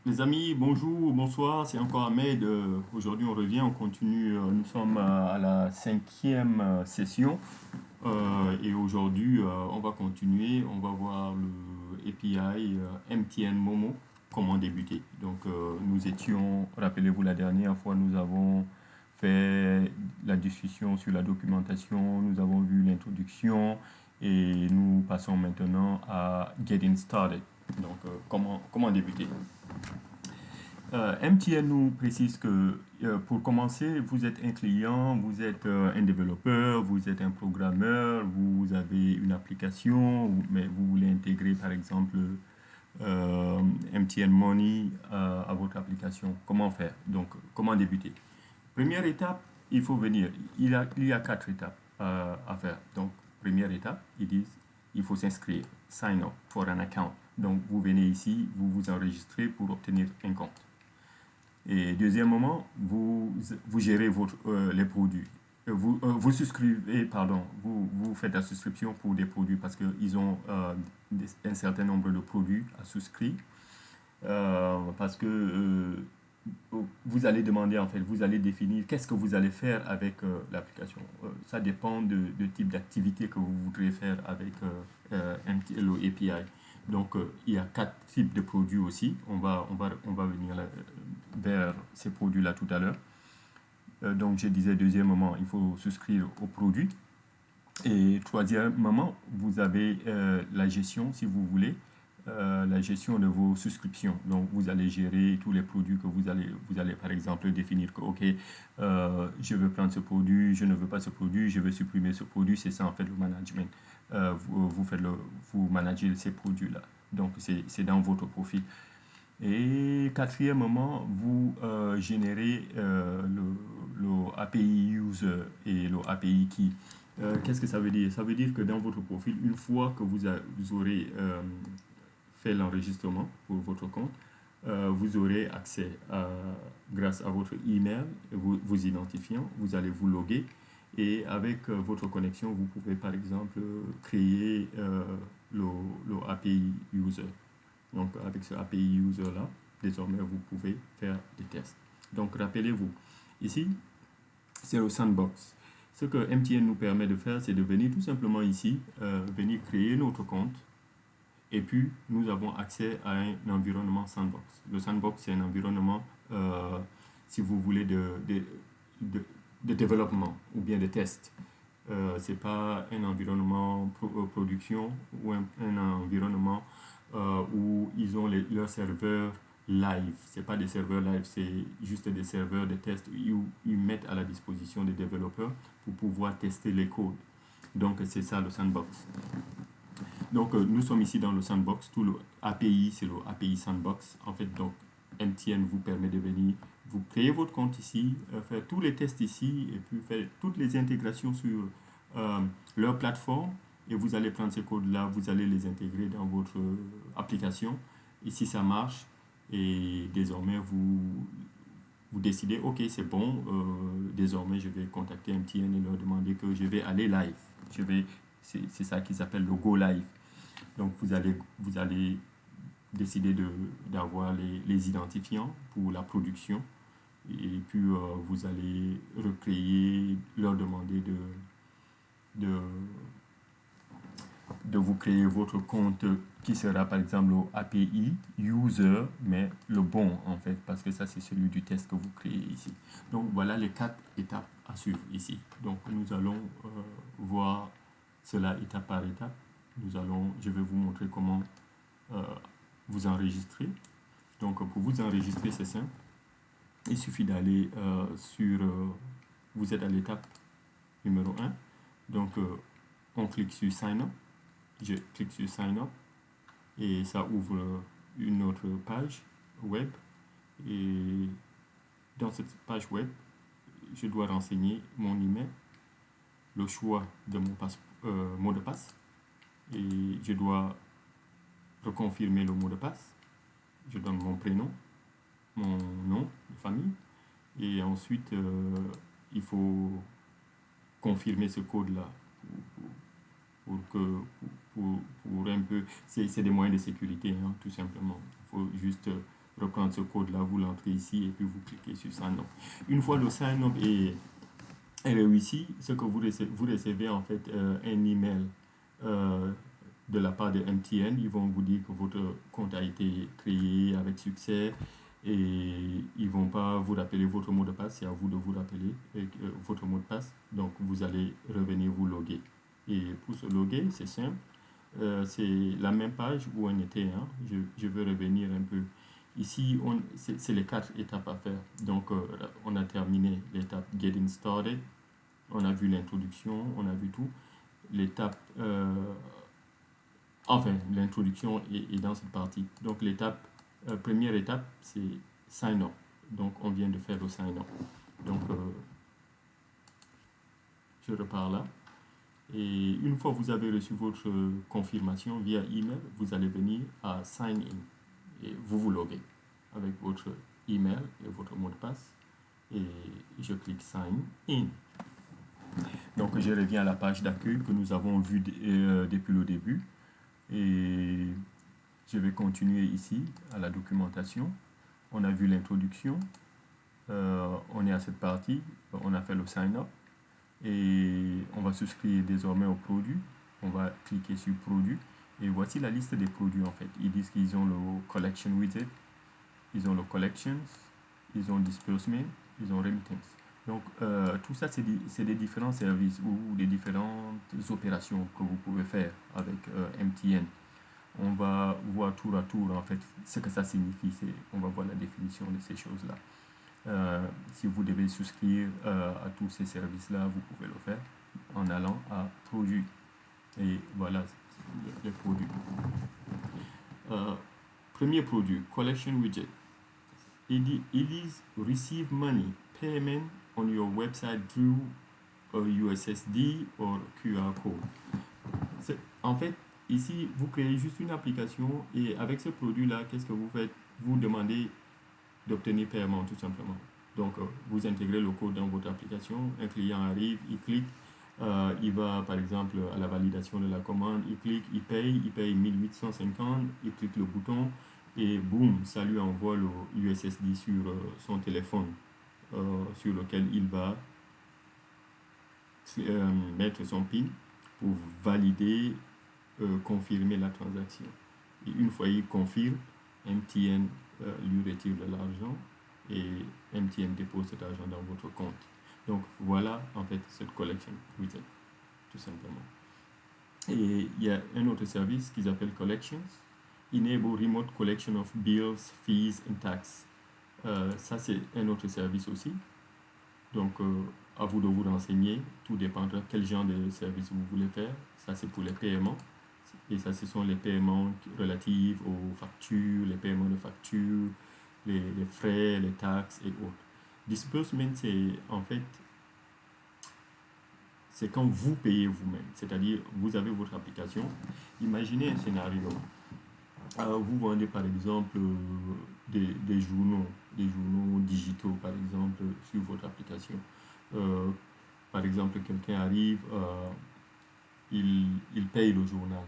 Les amis, bonjour, bonsoir, c'est encore Ahmed. Aujourd'hui, on revient, on continue. Nous sommes à la cinquième session. Et aujourd'hui, on va continuer. On va voir le API MTN Momo, comment débuter. Donc, nous étions, rappelez-vous, la dernière fois, nous avons fait la discussion sur la documentation, nous avons vu l'introduction et nous passons maintenant à Getting Started. Donc, comment débuter. MTN nous précise que pour commencer, vous êtes un client, vous êtes un développeur, vous êtes un programmeur, vous avez une application, mais vous voulez intégrer par exemple MTN Money à votre application. Comment faire? Donc, comment débuter? Première étape, il faut venir. Il y a quatre étapes à faire. Donc, première étape, ils disent il faut s'inscrire, sign up for an account. Donc, vous venez ici, vous vous enregistrez pour obtenir un compte. Et deuxièmement, vous gérez les produits. Vous souscrivez, pardon, vous faites la souscription pour des produits parce qu'ils ont un certain nombre de produits à souscrire. Parce que vous allez demander, en fait, vous allez définir qu'est-ce que vous allez faire avec l'application. Ça dépend du type d'activité que vous voudrez faire avec le API. Donc, il y a quatre types de produits aussi. On va venir vers ces produits-là tout à l'heure. Donc, je disais, deuxièmement, il faut souscrire aux produits. Et troisièmement, vous avez la gestion, si vous voulez, la gestion de vos souscriptions. Donc, vous allez gérer tous les produits que vous allez par exemple définir que, OK, je veux prendre ce produit, je ne veux pas ce produit, je veux supprimer ce produit. C'est ça, en fait, le management. Vous managez ces produits-là. Donc, c'est dans votre profil. Et quatrièmement, vous générez le API user et le API key. Qu'est-ce que ça veut dire? Ça veut dire que dans votre profil, une fois que vous aurez fait l'enregistrement pour votre compte, vous aurez accès grâce à votre email, vous identifiant, vous allez vous loguer et avec votre connexion, vous pouvez par exemple créer le API user. Donc avec ce API user là, désormais vous pouvez faire des tests. Donc rappelez-vous, ici c'est le sandbox. Ce que MTN nous permet de faire, c'est de venir tout simplement ici, venir créer notre compte. Et puis, nous avons accès à un environnement sandbox. Le sandbox, c'est un environnement, si vous voulez, de développement ou bien de test. Ce n'est pas un environnement production ou un environnement où ils ont leurs serveurs live. Ce n'est pas des serveurs live, c'est juste des serveurs de test où ils mettent à la disposition des développeurs pour pouvoir tester les codes. Donc, c'est ça le sandbox. Donc, nous sommes ici dans le sandbox. Tout le API, c'est le API sandbox. En fait, donc, MTN vous permet de venir, vous créer votre compte ici, faire tous les tests ici, et puis faire toutes les intégrations sur leur plateforme. Et vous allez prendre ces codes-là, vous allez les intégrer dans votre application. Ici, ça marche. Et désormais, vous décidez, OK, c'est bon, désormais, je vais contacter MTN et leur demander que je vais aller live. C'est ça qu'ils appellent le go live. Donc, vous allez décider d'avoir les identifiants pour la production. Et puis, vous allez recréer, leur demander de vous créer votre compte qui sera par exemple le API user, mais le bon en fait, parce que ça c'est celui du test que vous créez ici. Donc voilà les quatre étapes à suivre ici. Donc nous allons voir cela étape par étape. Je vais vous montrer comment vous enregistrer. Donc pour vous enregistrer, c'est simple. Il suffit d'aller vous êtes à l'étape numéro 1. Donc on clique sur Sign Up. Je clique sur Sign Up et ça ouvre une autre page web. Et dans cette page web, je dois renseigner mon email, le choix de mon mot de passe, et je dois reconfirmer le mot de passe. Je donne mon prénom, mon nom de famille, et ensuite il faut confirmer ce code-là pour un peu. C'est des moyens de sécurité, hein, tout simplement. Il faut juste reprendre ce code-là, vous l'entrez ici et puis vous cliquez sur Sign Up. Une fois le Sign Up est réussi, ce que vous recevez en fait un email de la part de MTN. Ils vont vous dire que votre compte a été créé avec succès et ils ne vont pas vous rappeler votre mot de passe. C'est à vous de vous rappeler votre mot de passe. Donc vous allez revenir vous loguer. Et pour se loguer, c'est simple. C'est la même page où on était. Hein. Je veux revenir un peu. Ici, c'est les 4 étapes à faire. Donc, on a terminé l'étape Getting Started. On a vu l'introduction, on a vu tout. L'étape, l'introduction est dans cette partie. Donc, première étape, c'est Sign Up. Donc, on vient de faire le Sign Up. Donc, je repars là. Et une fois que vous avez reçu votre confirmation via email, vous allez venir à Sign In et vous vous loguez avec votre email et votre mot de passe et je clique Sign In. Donc je reviens à la page d'accueil que nous avons vue depuis le début et je vais continuer ici à la documentation. On a vu l'introduction, on est à cette partie, on a fait le Sign Up. Et on va souscrire désormais au produit. On va cliquer sur produit. Et voici la liste des produits en fait. Ils disent qu'ils ont le collection widget, ils ont le collections, ils ont disbursement, ils ont remittance. Donc tout ça c'est des différents services ou des différentes opérations que vous pouvez faire avec MTN. On va voir tour à tour en fait ce que ça signifie. On va voir la définition de ces choses-là. Si vous devez souscrire à tous ces services-là, vous pouvez le faire en allant à produits. Et voilà les produits. Premier produit, Collection Widget. It is receive money payment on your website through a USSD or QR code. En fait, ici, vous créez juste une application et avec ce produit-là, qu'est-ce que vous faites? Vous demandez d'obtenir paiement tout simplement. Donc, vous intégrez le code dans votre application, un client arrive, il clique, il va par exemple à la validation de la commande, il clique, il paye 1850, il clique le bouton et boum, ça lui envoie le USSD sur son téléphone sur lequel il va mettre son PIN pour valider, confirmer la transaction. Et une fois il confirme, MTN lui retire de l'argent et MTN dépose cet argent dans votre compte. Donc voilà en fait cette collection widget, tout simplement. Et il y a un autre service qu'ils appellent Collections, Enable Remote Collection of Bills, Fees and Tax. Ça c'est un autre service aussi. Donc à vous de vous renseigner, tout dépendra quel genre de service vous voulez faire. Ça c'est pour les paiements. Et ça, ce sont les paiements relatifs aux factures, les paiements de factures, les frais, les taxes et autres. Disbursement, c'est quand vous payez vous-même. C'est-à-dire, vous avez votre application. Imaginez un scénario. Vous vendez par exemple des journaux digitaux, par exemple, sur votre application. Par exemple, quelqu'un arrive, il paye le journal.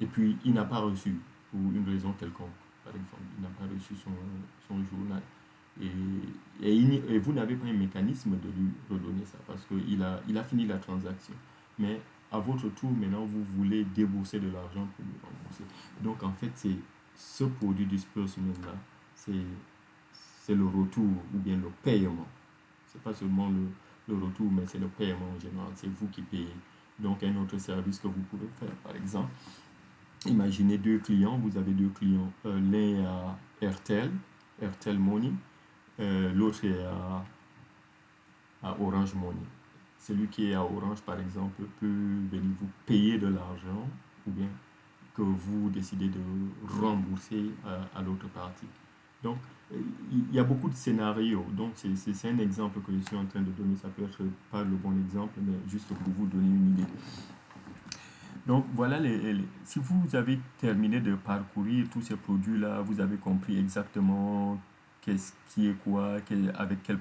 Et puis il n'a pas reçu pour une raison quelconque, par exemple, il n'a pas reçu son journal et vous n'avez pas un mécanisme de lui redonner ça parce qu'il a fini la transaction, mais à votre tour maintenant vous voulez débourser de l'argent pour lui rembourser. Donc en fait c'est ce produit disbursement là, c'est le retour ou bien le paiement. C'est pas seulement le retour, mais c'est le paiement en général, c'est vous qui payez. Donc un autre service que vous pouvez faire, par exemple, imaginez deux clients, vous avez deux clients, l'un est à Airtel Money, l'autre est à Orange Money. Celui qui est à Orange, par exemple, peut venir vous payer de l'argent ou bien que vous décidez de rembourser à l'autre partie. Donc, il y a beaucoup de scénarios. Donc, c'est un exemple que je suis en train de donner. Ça peut être pas le bon exemple, mais juste pour vous donner une idée. Donc, voilà, si vous avez terminé de parcourir tous ces produits-là, vous avez compris exactement qu'est-ce qui est quoi, avec quel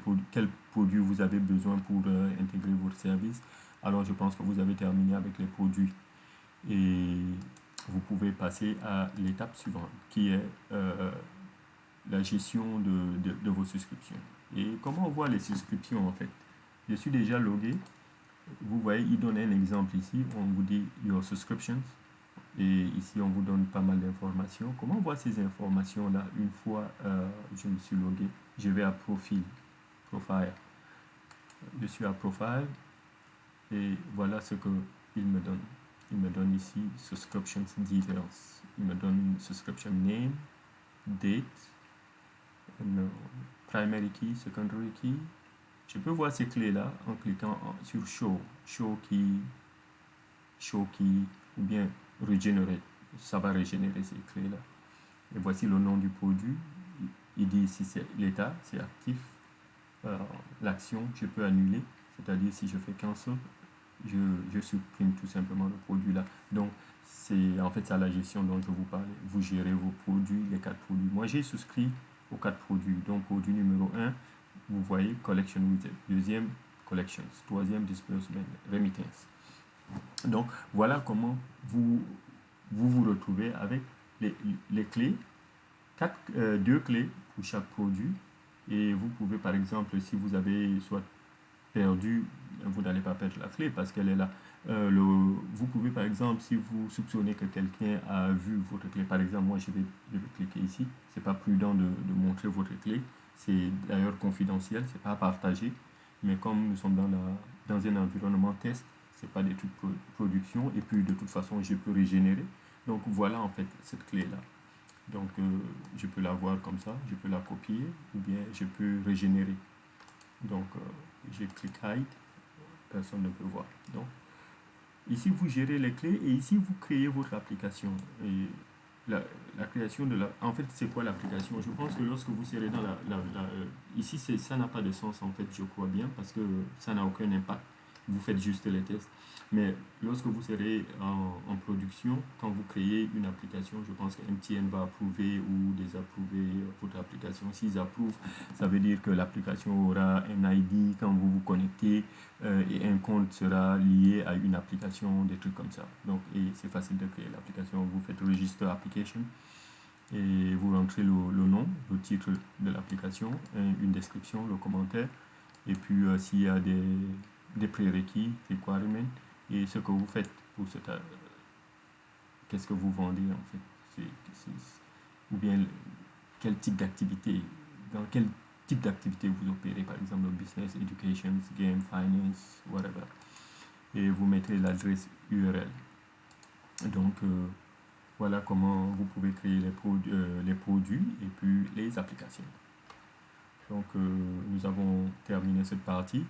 produit vous avez besoin pour intégrer votre service. Alors, je pense que vous avez terminé avec les produits. Et vous pouvez passer à l'étape suivante, qui est la gestion de vos souscriptions. Et comment on voit les souscriptions en fait? Je suis déjà logué. Vous voyez, il donne un exemple ici. On vous dit Your subscriptions. Et ici, on vous donne pas mal d'informations. Comment on voit ces informations-là une fois je me suis logué? Je vais à Profile. Je suis à Profile. Et voilà ce qu'il me donne. Il me donne ici Subscriptions Details. Il me donne Subscription Name, Date, Primary Key, Secondary Key. Je peux voir ces clés-là en cliquant sur Show Key, ou bien Regenerate. Ça va régénérer ces clés-là. Et voici le nom du produit. Il dit ici c'est l'état, c'est actif. L'action, je peux annuler. C'est-à-dire si je fais cancel, je supprime tout simplement le produit là. Donc, c'est en fait ça la gestion dont je vous parlais. Vous gérez vos produits, les 4 produits. Moi, j'ai souscrit aux 4 produits. Donc, produit numéro 1, vous voyez, Collection Widget. Deuxième, Collections. Troisième, Disbursement, Remittance. Donc, voilà comment vous retrouvez avec les clés. 2 clés pour chaque produit. Et vous pouvez, par exemple, si vous avez soit perdu, vous n'allez pas perdre la clé parce qu'elle est là. Vous pouvez, par exemple, si vous soupçonnez que quelqu'un a vu votre clé, par exemple, moi je vais cliquer ici, c'est pas prudent de montrer votre clé, c'est d'ailleurs confidentiel, c'est pas partagé, mais comme nous sommes dans un environnement test, c'est pas des trucs de production, et puis de toute façon je peux régénérer. Donc voilà en fait cette clé là. Donc je peux la voir comme ça, je peux la copier, ou bien je peux régénérer. Donc je clique Hide, personne ne peut voir. Donc ici vous gérez les clés et ici vous créez votre application. Et la création de en fait c'est quoi l'application? Je pense que lorsque vous serez dans ici ça n'a pas de sens en fait, je crois bien, parce que ça n'a aucun impact. Vous faites juste les tests. Mais lorsque vous serez en production, quand vous créez une application, je pense que MTN va approuver ou désapprouver votre application. S'ils approuvent, ça veut dire que l'application aura un ID quand vous vous connectez et un compte sera lié à une application, des trucs comme ça. Donc, et c'est facile de créer l'application. Vous faites Register Application et vous rentrez le nom, le titre de l'application, une description, le commentaire, et puis s'il y a des prérequis, requirements, et ce que vous faites pour cette qu'est-ce que vous vendez en fait, ou bien quel type d'activité, dans quel type d'activité vous opérez, par exemple business, education, game, finance, whatever, et vous mettez l'adresse URL. Donc voilà comment vous pouvez créer les produits et puis les applications. Donc nous avons terminé cette partie.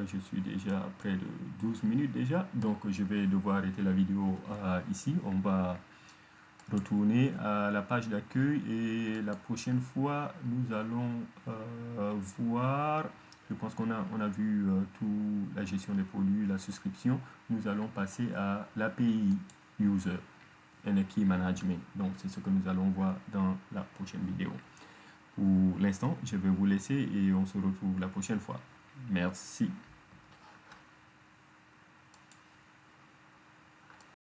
Je suis déjà à près de 12 minutes déjà, donc je vais devoir arrêter la vidéo ici. On va retourner à la page d'accueil et la prochaine fois nous allons voir, je pense qu'on a vu tout la gestion des produits, la souscription. Nous allons passer à l'API User and Key Management. Donc c'est ce que nous allons voir dans la prochaine vidéo. Pour l'instant, je vais vous laisser et on se retrouve la prochaine fois. Merci.